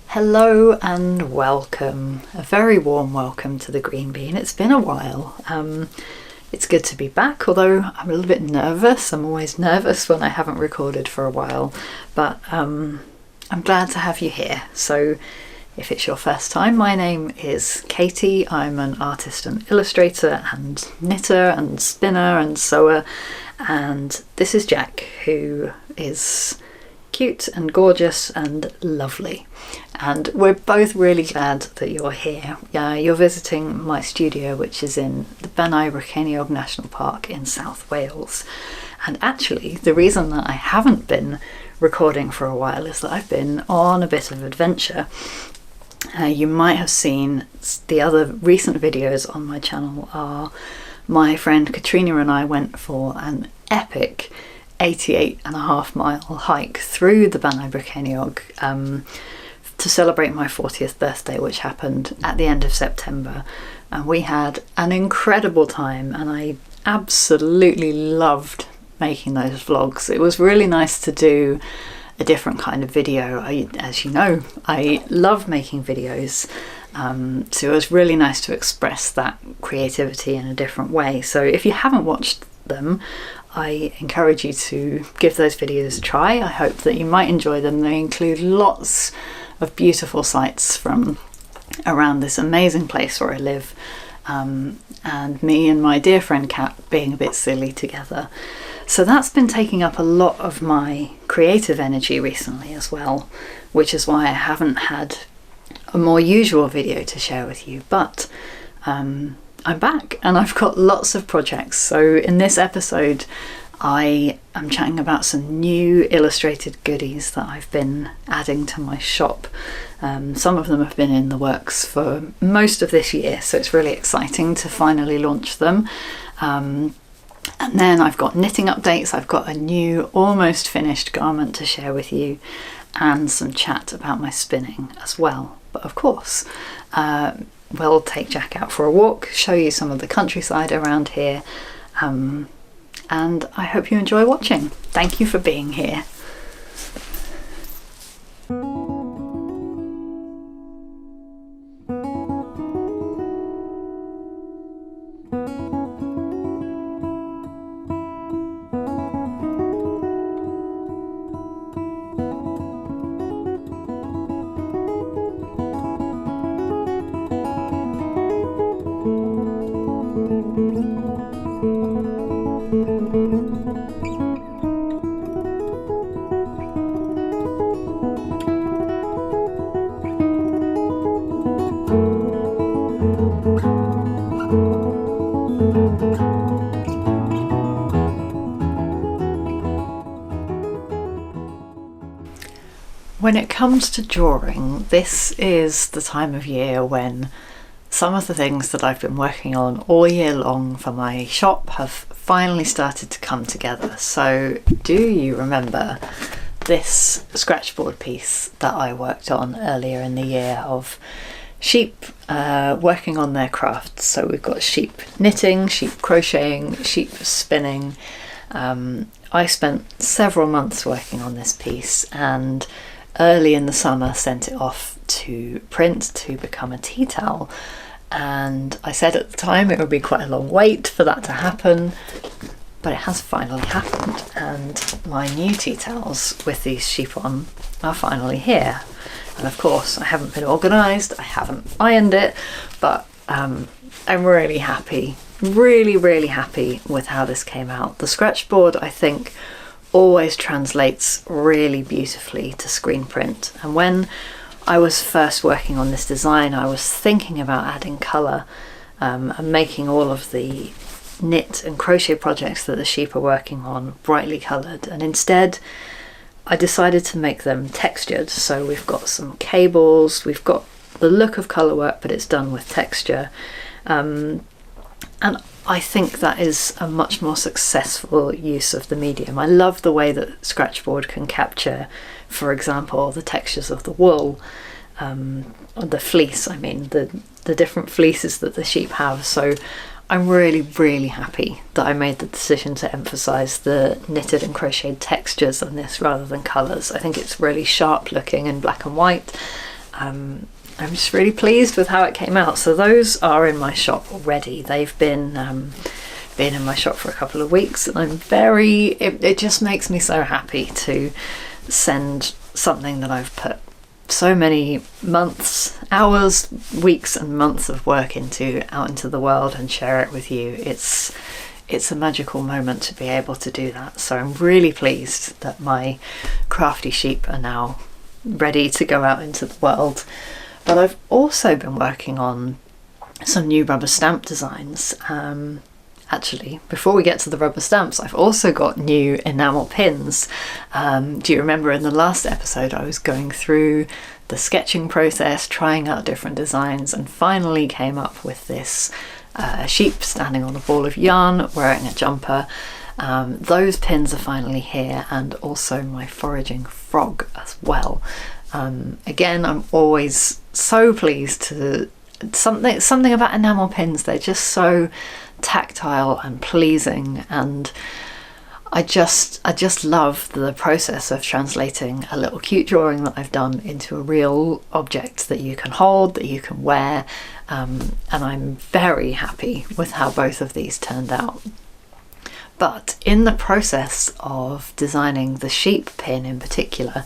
Hello and welcome, a very warm welcome to the Green Bean. It's been a while. It's good to be back, although I'm a little bit nervous. I'm always nervous when I haven't recorded for a while, but I'm glad to have you here. So if it's your first time, my name is Katie. I'm an artist and illustrator and knitter and spinner and sewer, and this is Jack, who is cute and gorgeous and lovely, and we're both really glad that you're here. You're visiting my studio, which is in the Bannau Brycheiniog National Park in South Wales. And actually the reason that I haven't been recording for a while is that I've been on a bit of adventure. You might have seen the other recent videos on my channel are my friend Katrina and I went for an epic 88.5 mile hike through the Bannau Brycheiniog to celebrate my 40th birthday, which happened at the end of September, and we had an incredible time, and I absolutely loved making those vlogs. It was really nice to do a different kind of video. As you know, I love making videos, so it was really nice to express that creativity in a different way. So if you haven't watched them, I encourage you to give those videos a try. I hope that you might enjoy them. They include lots of beautiful sights from around this amazing place where I live, and me and my dear friend Kat being a bit silly together. So that's been taking up a lot of my creative energy recently as well, which is why I haven't had a more usual video to share with you, but I'm back and I've got lots of projects. So in this episode I am chatting about some new illustrated goodies that I've been adding to my shop. Some of them have been in the works for most of this year, so it's really exciting to finally launch them. And then I've got knitting updates. I've got a new almost finished garment to share with you, and some chat about my spinning as well. But of course, we'll take Jack out for a walk, show you some of the countryside around here, and I hope you enjoy watching. Thank you for being here. When it comes to drawing, this is the time of year when some of the things that I've been working on all year long for my shop have finally started to come together. So do you remember this scratchboard piece that I worked on earlier in the year of sheep working on their crafts? So we've got sheep knitting, sheep crocheting, sheep spinning. I spent several months working on this piece, and early in the summer sent it off to print to become a tea towel. And I said at the time it would be quite a long wait for that to happen, but it has finally happened, and my new tea towels with these sheep on are finally here. And of course I haven't been organised, I haven't ironed it, but I'm really happy, really happy with how this came out. The scratchboard, I think, always translates really beautifully to screen print, and when I was first working on this design I was thinking about adding colour and making all of the knit and crochet projects that the sheep are working on brightly coloured, and instead I decided to make them textured. So we've got some cables, we've got the look of colour work, but it's done with texture, And I think that is a much more successful use of the medium. I love the way that scratchboard can capture, for example, the textures of the wool, the fleece, I mean, the different fleeces that the sheep have. So I'm really, really happy that I made the decision to emphasise the knitted and crocheted textures on this rather than colours. I think it's really sharp looking in black and white. I'm just really pleased with how it came out. So those are in my shop already. They've been in my shop for a couple of weeks, and I'm it just makes me so happy to send something that I've put so many months, hours, weeks and months of work out into the world and share it with you. It's a magical moment to be able to do that. So I'm really pleased that my crafty sheep are now ready to go out into the world. But I've also been working on some new rubber stamp designs. Actually, before we get to the rubber stamps, I've also got new enamel pins. Do you remember in the last episode I was going through the sketching process, trying out different designs, and finally came up with this sheep standing on a ball of yarn wearing a jumper. Those pins are finally here, and also my foraging frog as well. Again, I'm always so pleased to something about enamel pins. They're just so tactile and pleasing, and I just love the process of translating a little cute drawing that I've done into a real object that you can hold, that you can wear, and I'm very happy with how both of these turned out. But in the process of designing the sheep pin in particular,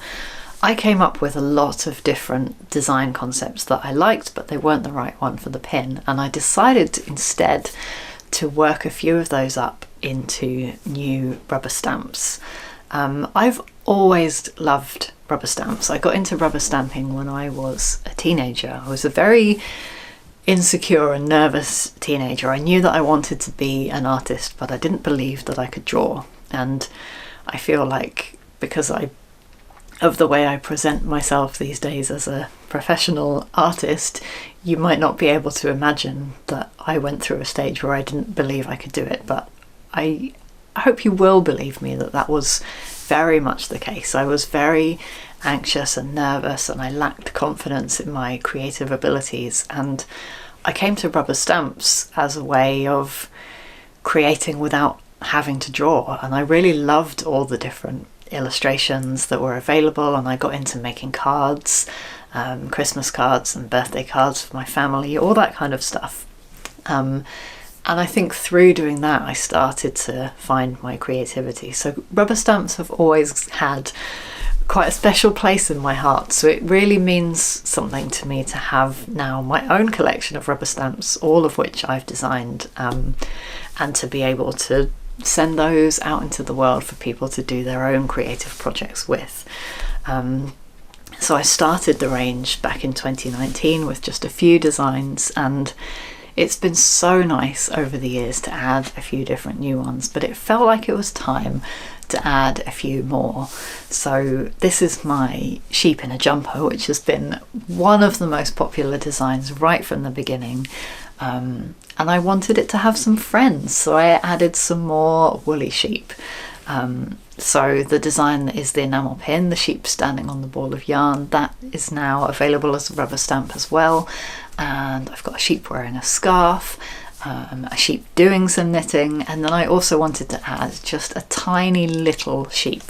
I came up with a lot of different design concepts that I liked, but they weren't the right one for the pin, and I decided instead to work a few of those up into new rubber stamps. I've always loved rubber stamps. I got into rubber stamping when I was a teenager. I was a very insecure and nervous teenager. I knew that I wanted to be an artist, but I didn't believe that I could draw. And I feel like because of the way I present myself these days as a professional artist, you might not be able to imagine that I went through a stage where I didn't believe I could do it, but I hope you will believe me that that was very much the case. I was very anxious and nervous, and I lacked confidence in my creative abilities, and I came to rubber stamps as a way of creating without having to draw, and I really loved all the different illustrations that were available, and I got into making cards, Christmas cards and birthday cards for my family, all that kind of stuff. And I think through doing that I started to find my creativity. So rubber stamps have always had quite a special place in my heart, so it really means something to me to have now my own collection of rubber stamps, all of which I've designed, and to be able to send those out into the world for people to do their own creative projects with. So I started the range back in 2019 with just a few designs, and it's been so nice over the years to add a few different new ones, but it felt like it was time to add a few more. So this is my sheep in a jumper, which has been one of the most popular designs right from the beginning. And I wanted it to have some friends, so I added some more woolly sheep. So the design is the enamel pin, the sheep standing on the ball of yarn. That is now available as a rubber stamp as well. And I've got a sheep wearing a scarf, a sheep doing some knitting, and then I also wanted to add just a tiny little sheep.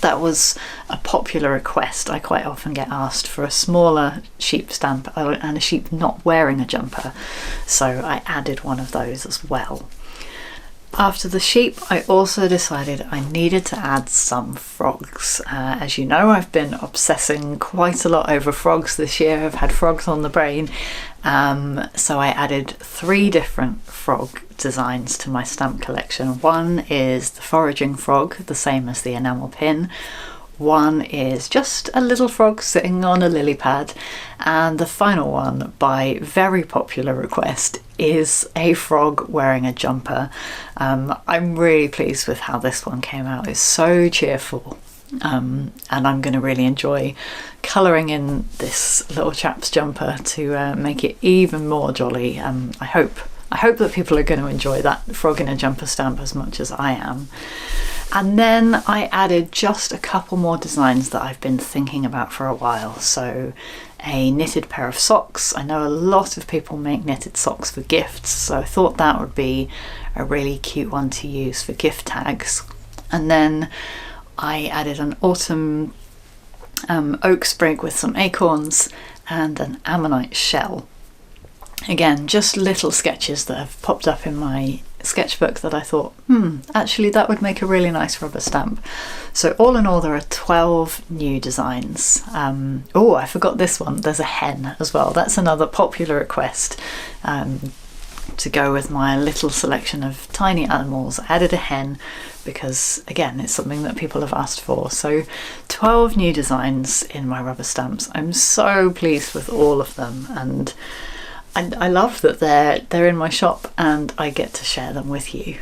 That was a popular request. I quite often get asked for a smaller sheep stamp and a sheep not wearing a jumper, so I added one of those as well. After the sheep, I also decided I needed to add some frogs. As you know, I've been obsessing quite a lot over frogs this year. I've had frogs on the brain, so I added 3 different frog designs to my stamp collection. One is the foraging frog, the same as the enamel pin. One is just a little frog sitting on a lily pad, and the final one, by very popular request, is a frog wearing a jumper. I'm really pleased with how this one came out. It's so cheerful, and I'm going to really enjoy colouring in this little chap's jumper to make it even more jolly. I hope that people are going to enjoy that frog in a jumper stamp as much as I am. And then I added just a couple more designs that I've been thinking about for a while. So a knitted pair of socks. I know a lot of people make knitted socks for gifts, so I thought that would be a really cute one to use for gift tags. And then I added an autumn oak sprig with some acorns and an ammonite shell. Again, just little sketches that have popped up in my sketchbook that I thought, actually that would make a really nice rubber stamp. So all in all, there are 12 new designs. Oh, I forgot this one. There's a hen as well. That's another popular request to go with my little selection of tiny animals. I added a hen because, again, it's something that people have asked for. So 12 new designs in my rubber stamps. I'm so pleased with all of them, and I love that they're in my shop and I get to share them with you.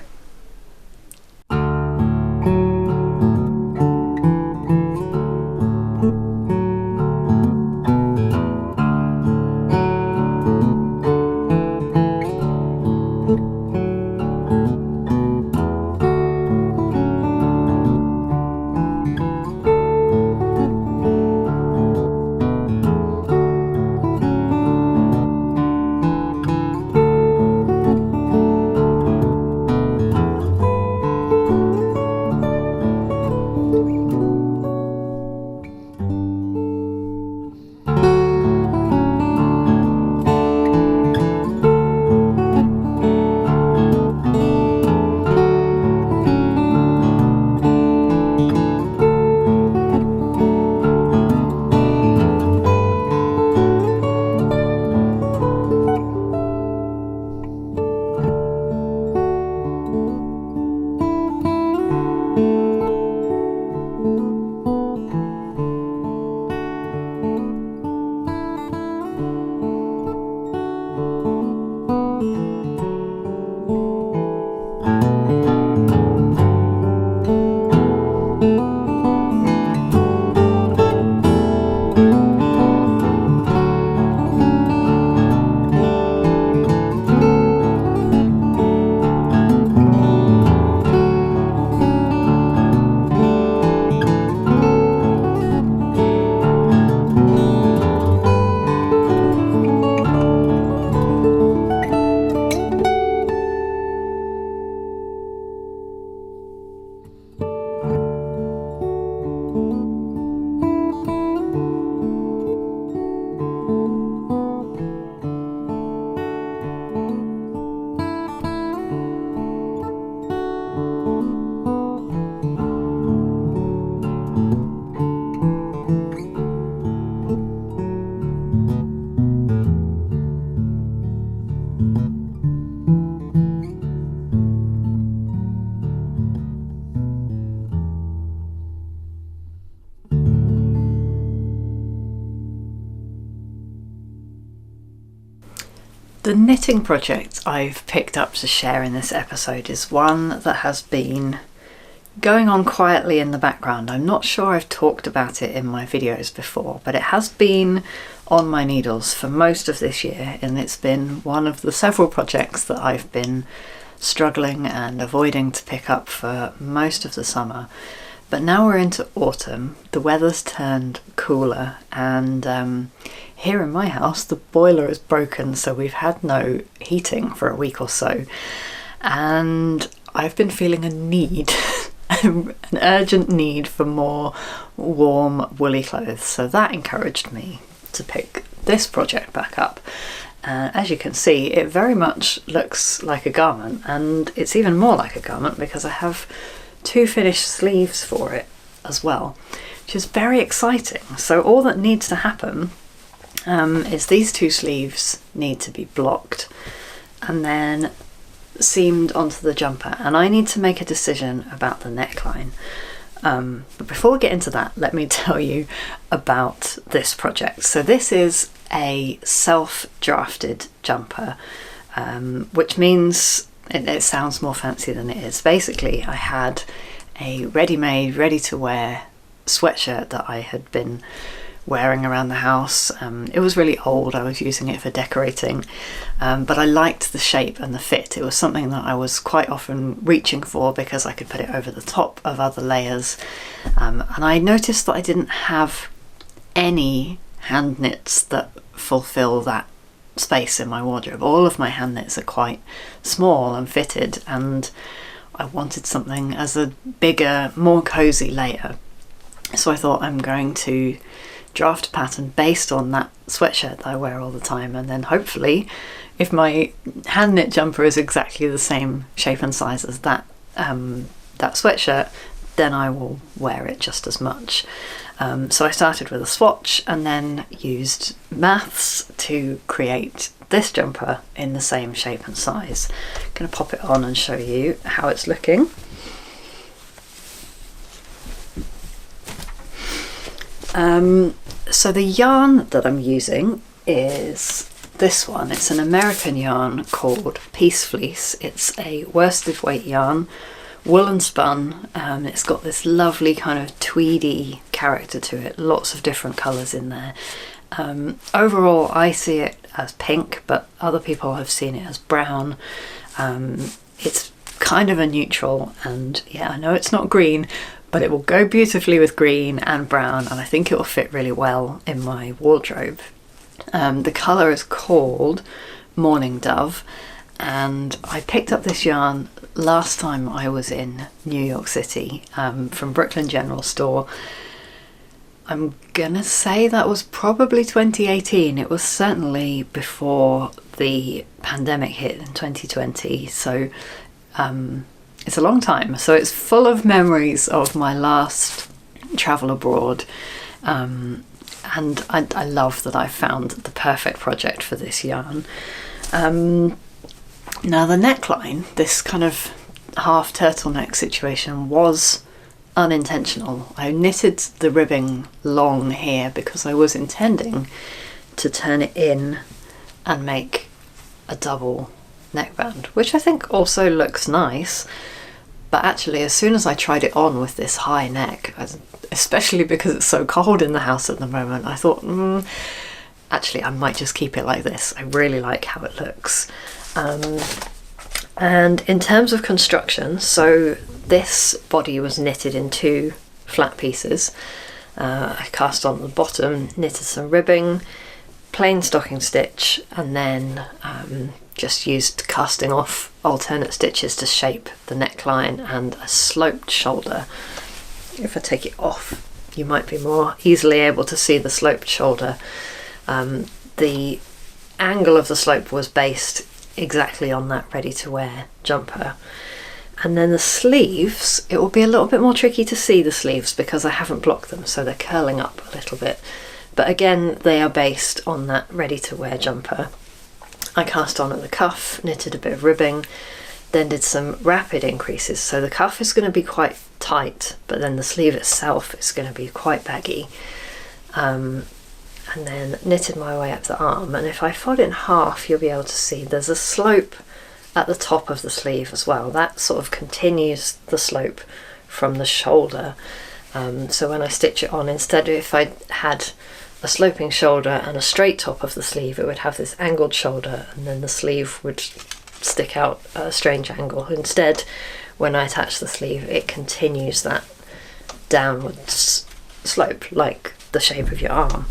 The knitting project I've picked up to share in this episode is one that has been going on quietly in the background. I'm not sure I've talked about it in my videos before, but it has been on my needles for most of this year, and it's been one of the several projects that I've been struggling and avoiding to pick up for most of the summer. But now we're into autumn, the weather's turned cooler, and here in my house the boiler is broken, so we've had no heating for a week or so, and I've been feeling a need an urgent need for more warm woolly clothes, so that encouraged me to pick this project back up. As you can see, it very much looks like a garment, and it's even more like a garment because I have 2 finished sleeves for it as well, which is very exciting. So all that needs to happen is these 2 sleeves need to be blocked and then seamed onto the jumper, and I need to make a decision about the neckline. But before we get into that, let me tell you about this project. So this is a self-drafted jumper, which means it sounds more fancy than it is. Basically, I had a ready-made, ready-to-wear sweatshirt that I had been wearing around the house. It was really old, I was using it for decorating, but I liked the shape and the fit. It was something that I was quite often reaching for because I could put it over the top of other layers, and I noticed that I didn't have any hand knits that fulfill that space in my wardrobe. All of my hand knits are quite small and fitted, and I wanted something as a bigger, more cozy layer. So I thought, I'm going to draft a pattern based on that sweatshirt that I wear all the time, and then hopefully if my hand knit jumper is exactly the same shape and size as that sweatshirt, then I will wear it just as much. So I started with a swatch and then used maths to create this jumper in the same shape and size. I'm going to pop it on and show you how it's looking. So the yarn that I'm using is this one. It's an American yarn called Peace Fleece. It's a worsted weight yarn, woolen spun. It's got this lovely kind of tweedy character to it, lots of different colours in there. Overall I see it as pink, but other people have seen it as brown. It's kind of a neutral, and yeah, I know it's not green, but it will go beautifully with green and brown, and I think it will fit really well in my wardrobe. The colour is called Mourning Dove, and I picked up this yarn last time I was in New York City, from Brooklyn General Store. I'm gonna say that was probably 2018. It was certainly before the pandemic hit in 2020, so it's a long time. So it's full of memories of my last travel abroad, and I love that I found the perfect project for this yarn. Now the neckline, this kind of half turtleneck situation, was unintentional. I knitted the ribbing long here because I was intending to turn it in and make a double neckband, which I think also looks nice. But actually, as soon as I tried it on with this high neck, especially because it's so cold in the house at the moment, I thought, actually I might just keep it like this. I really like how it looks. And in terms of construction, so this body was knitted in 2 flat pieces. I cast on the bottom, knitted some ribbing, plain stocking stitch, and then just used casting off alternate stitches to shape the neckline and a sloped shoulder. If I take it off, you might be more easily able to see the sloped shoulder. The angle of the slope was based exactly on that ready-to-wear jumper. And then the sleeves, it will be a little bit more tricky to see the sleeves because I haven't blocked them, so they're curling up a little bit. But again, they are based on that ready-to-wear jumper. I cast on at the cuff, knitted a bit of ribbing, then did some rapid increases. So the cuff is going to be quite tight, but then the sleeve itself is going to be quite baggy. And then knitted my way up the arm, and if I fold it in half, you'll be able to see there's a slope at the top of the sleeve as well. That sort of continues the slope from the shoulder. So when I stitch it on, instead of if I had a sloping shoulder and a straight top of the sleeve, it would have this angled shoulder, and then the sleeve would stick out at a strange angle. Instead, when I attach the sleeve, it continues that downwards slope like the shape of your arm.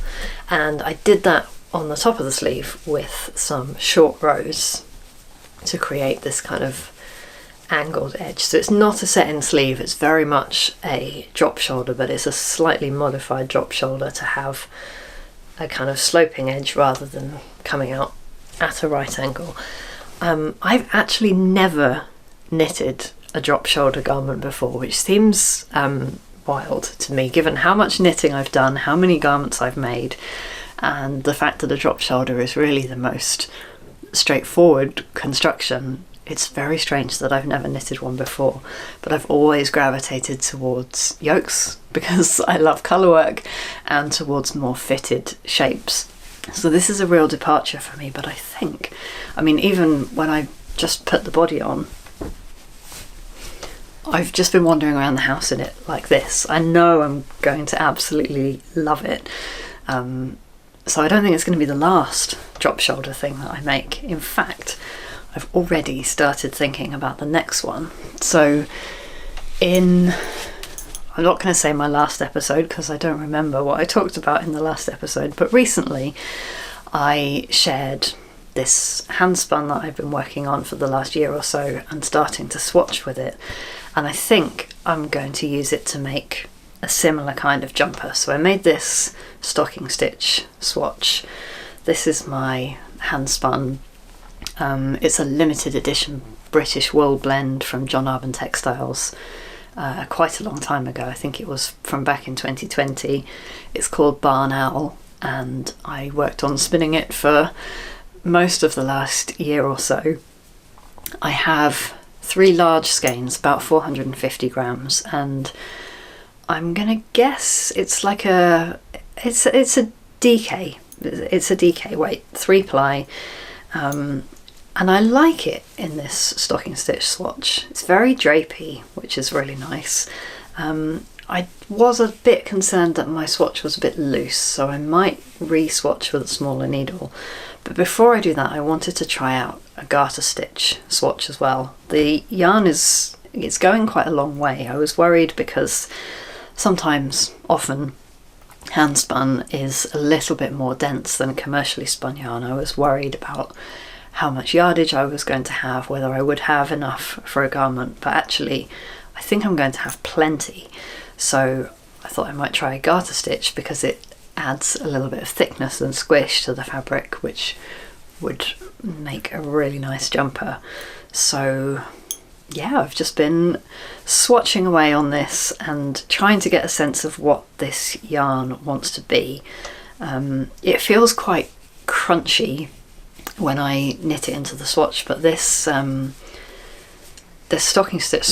And I did that on the top of the sleeve with some short rows to create this kind of angled edge. So it's not a set in sleeve, it's very much a drop shoulder, but it's a slightly modified drop shoulder to have a kind of sloping edge rather than coming out at a right angle. I've actually never knitted a drop shoulder garment before, which seems wild to me given how much knitting I've done, how many garments I've made, and the fact that a drop shoulder is really the most straightforward construction. It's very strange that I've never knitted one before, but I've always gravitated towards yokes because I love colour work, and towards more fitted shapes. So this is a real departure for me, but I think, I mean, even when I just put the body on, I've just been wandering around the house in it like this. I know I'm going to absolutely love it. So I don't think it's going to be the last drop shoulder thing that I make. In fact, I've already started thinking about the next one. So I'm not going to say my last episode because I don't remember what I talked about in the last episode, but recently I shared this handspun that I've been working on for the last year or so and starting to swatch with it. And I think I'm going to use it to make a similar kind of jumper. So I made this stocking stitch swatch. This is my handspun. It's a limited edition British wool blend from John Arbon Textiles. Quite a long time ago. I think it was from back in 2020. It's called Bannau, and I worked on spinning it for most of the last year or so. I have 3 large skeins, about 450 grams, and I'm gonna guess it's like it's a DK. It's a DK weight, 3 ply, and I like it in this stocking stitch swatch. It's very drapey, which is really nice. I was a bit concerned that my swatch was a bit loose, so I might re-swatch with a smaller needle. But before I do that, I wanted to try out a garter stitch swatch as well. The yarn it's going quite a long way. I was worried because often, handspun is a little bit more dense than commercially spun yarn. I was worried about how much yardage I was going to have, whether I would have enough for a garment, but actually I think I'm going to have plenty. So I thought I might try a garter stitch because it adds a little bit of thickness and squish to the fabric, which would make a really nice jumper. So yeah, I've just been swatching away on this and trying to get a sense of what this yarn wants to be. It feels quite crunchy when I knit it into the swatch, but this stocking stitch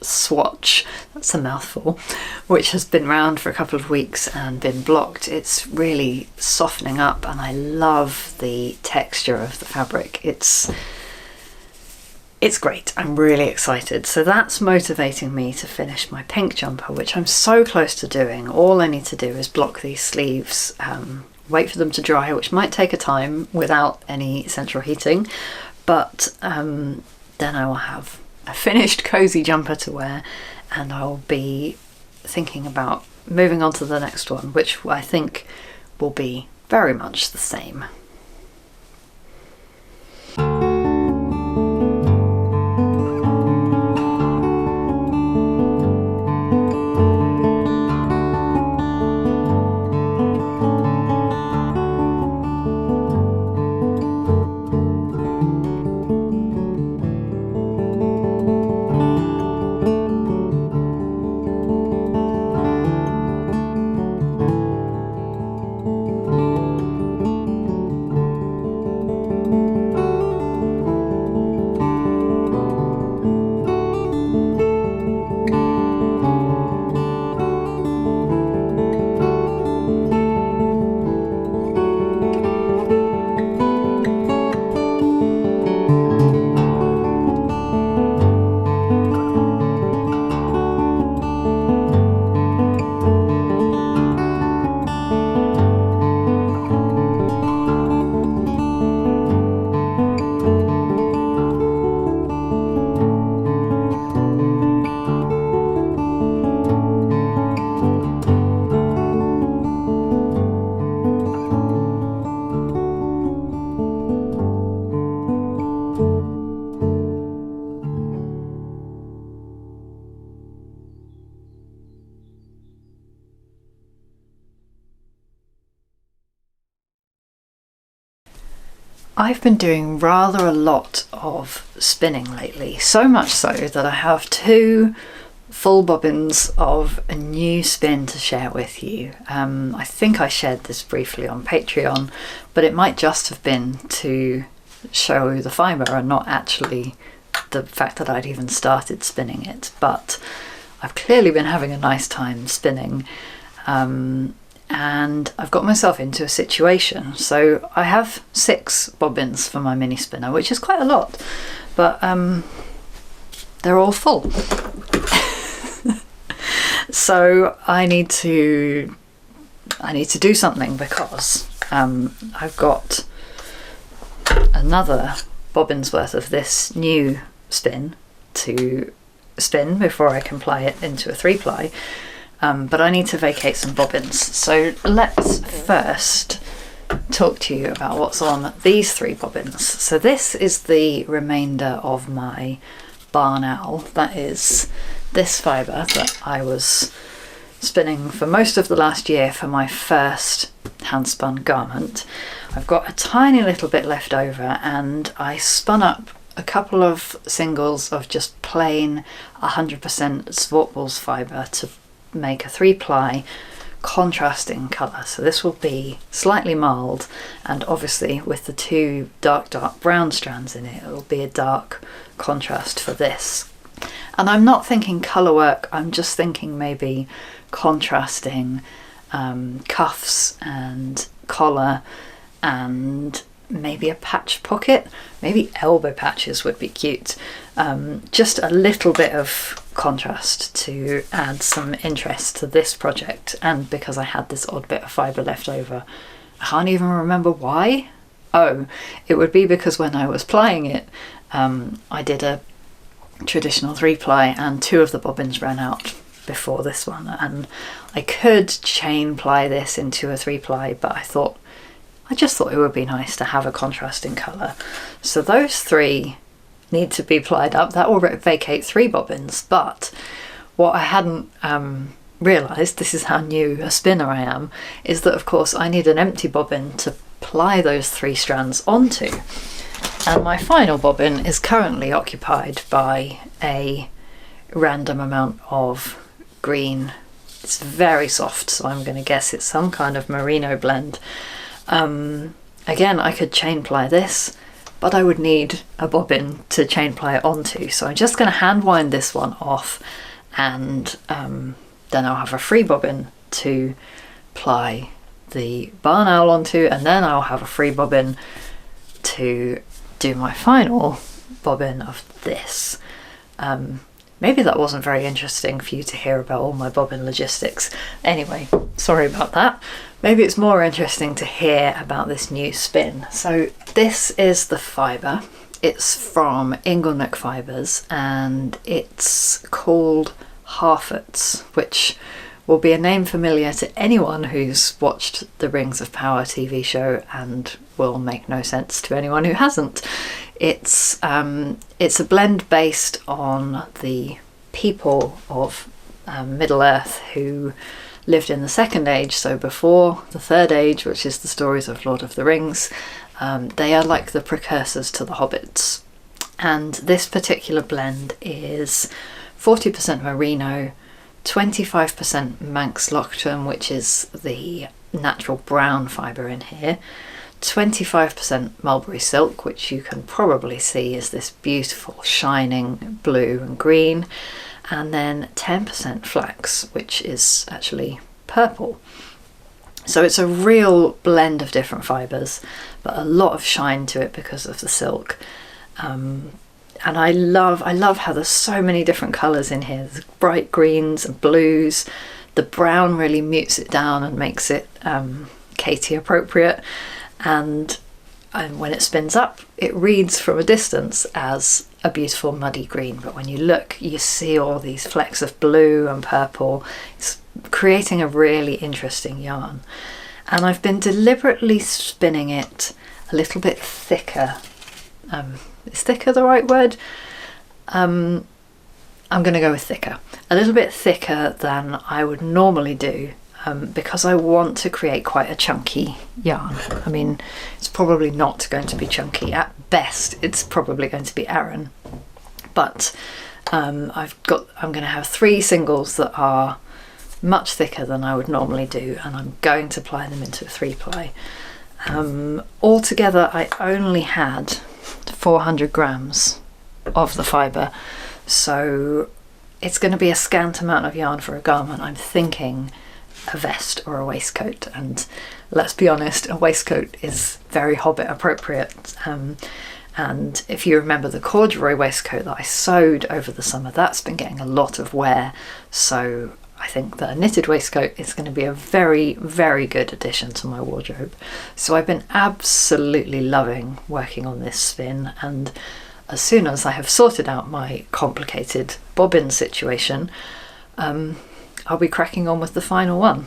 swatch, that's a mouthful, which has been around for a couple of weeks and been blocked, it's really softening up, and I love the texture of the fabric. It's great. I'm really excited. So that's motivating me to finish my pink jumper, which I'm so close to doing. All I need to do is block these sleeves, wait for them to dry, which might take a time without any central heating, but then I will have a finished cozy jumper to wear, and I'll be thinking about moving on to the next one, which I think will be very much the same. I've been doing rather a lot of spinning lately, so much so that I have 2 full bobbins of a new spin to share with you. I think I shared this briefly on Patreon, but it might just have been to show the fibre and not actually the fact that I'd even started spinning it. But I've clearly been having a nice time spinning, and I've got myself into a situation. So I have 6 bobbins for my mini spinner, which is quite a lot, but they're all full. So I need to do something, because I've got another bobbin's worth of this new spin to spin before I can ply it into a 3-ply, but I need to vacate some bobbins. So let's first talk to you about what's on these 3 bobbins. So this is the remainder of my Bannau. That is this fibre that I was spinning for most of the last year for my first handspun garment. I've got a tiny little bit left over, and I spun up a couple of singles of just plain 100% Swartwool's fibre to make a 3-ply contrasting colour. So this will be slightly mild, and obviously with the 2 dark brown strands in it, it'll be a dark contrast for this. And I'm not thinking colour work, I'm just thinking maybe contrasting cuffs and collar, and maybe a patch pocket. Maybe elbow patches would be cute. Just a little bit of contrast to add some interest to this project, and because I had this odd bit of fibre left over. I can't even remember why. Oh, it would be because when I was plying it, I did a traditional 3-ply and 2 of the bobbins ran out before this one, and I could chain ply this into a 3-ply, but I just thought it would be nice to have a contrasting colour. So those 3 need to be plied up. That will vacate 3 bobbins, but what I hadn't realised, this is how new a spinner I am, is that of course I need an empty bobbin to ply those 3 strands onto. And my final bobbin is currently occupied by a random amount of green. It's very soft, so I'm going to guess it's some kind of merino blend. Again, I could chain ply this, but I would need a bobbin to chain ply it onto. So I'm just going to hand wind this one off, and then I'll have a free bobbin to ply the Bannau onto, and then I'll have a free bobbin to do my final bobbin of this. Maybe that wasn't very interesting for you to hear about all my bobbin logistics. Anyway, sorry about that. Maybe it's more interesting to hear about this new spin. So this is the fibre. It's from Inglenook Fibers, and it's called Harfoots, which will be a name familiar to anyone who's watched the Rings of Power TV show and will make no sense to anyone who hasn't. It's a blend based on the people of Middle Earth who lived in the Second Age, so before the Third Age, which is the stories of Lord of the Rings. They are like the precursors to the Hobbits. And this particular blend is 40% merino, 25% Manx Lockton, which is the natural brown fibre in here, 25% mulberry silk, which you can probably see is this beautiful shining blue and green, and then 10% flax, which is actually purple. So it's a real blend of different fibres, but a lot of shine to it because of the silk. And I love how there's so many different colours in here. There's bright greens and blues. The brown really mutes it down and makes it Katie appropriate. And when it spins up, it reads from a distance as a beautiful muddy green. But when you look, you see all these flecks of blue and purple. It's creating a really interesting yarn. And I've been deliberately spinning it a little bit thicker. Is thicker the right word? I'm going to go with thicker. A little bit thicker than I would normally do, because I want to create quite a chunky yarn. I mean, it's probably not going to be chunky. At best, it's probably going to be Aran. But I'm going to have 3 singles that are much thicker than I would normally do, and I'm going to ply them into a 3-ply. Altogether, I only had 400 grams of the fibre, so it's going to be a scant amount of yarn for a garment. I'm thinking a vest or a waistcoat, and let's be honest, a waistcoat is very Hobbit appropriate, And if you remember the corduroy waistcoat that I sewed over the summer, that's been getting a lot of wear. So I think that a knitted waistcoat is going to be a very, very good addition to my wardrobe. So I've been absolutely loving working on this spin, and as soon as I have sorted out my complicated bobbin situation, I'll be cracking on with the final one.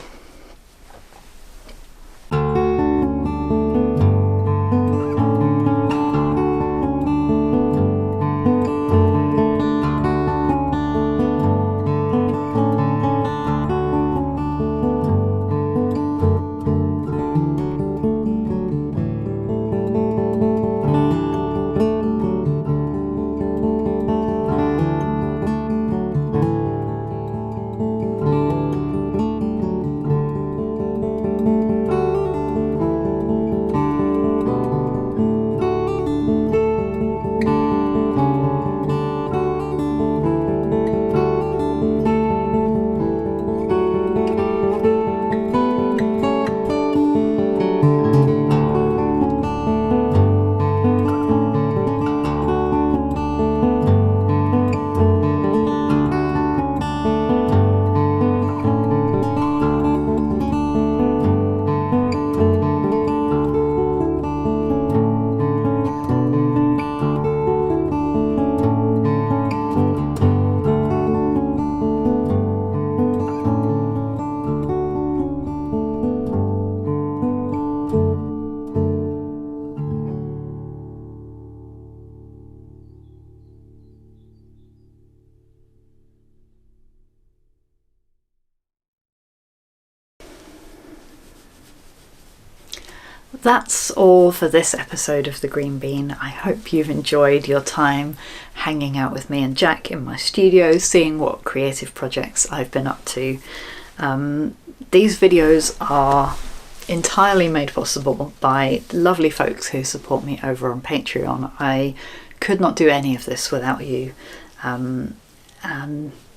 That's all for this episode of The Green Bean. I hope you've enjoyed your time hanging out with me and Jack in my studio, seeing what creative projects I've been up to. These videos are entirely made possible by lovely folks who support me over on Patreon. I could not do any of this without you, and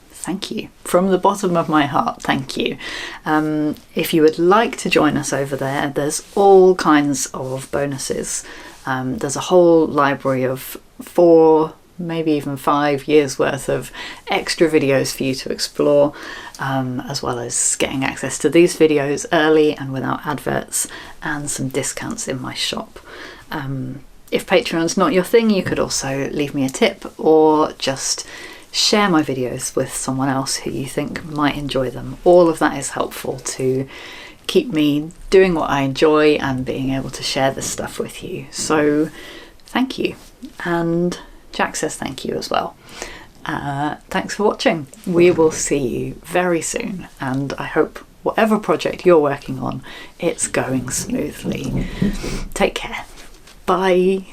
thank you. From the bottom of my heart, thank you. If you would like to join us over there, there's all kinds of bonuses. There's a whole library of 4, maybe even 5 years worth of extra videos for you to explore, as well as getting access to these videos early and without adverts, and some discounts in my shop. If Patreon's not your thing, you could also leave me a tip or just share my videos with someone else who you think might enjoy them. All of that is helpful to keep me doing what I enjoy and being able to share this stuff with you. So thank you. And Jack says thank you as well. Thanks for watching. We will see you very soon, and I hope whatever project you're working on, it's going smoothly. Take care. Bye.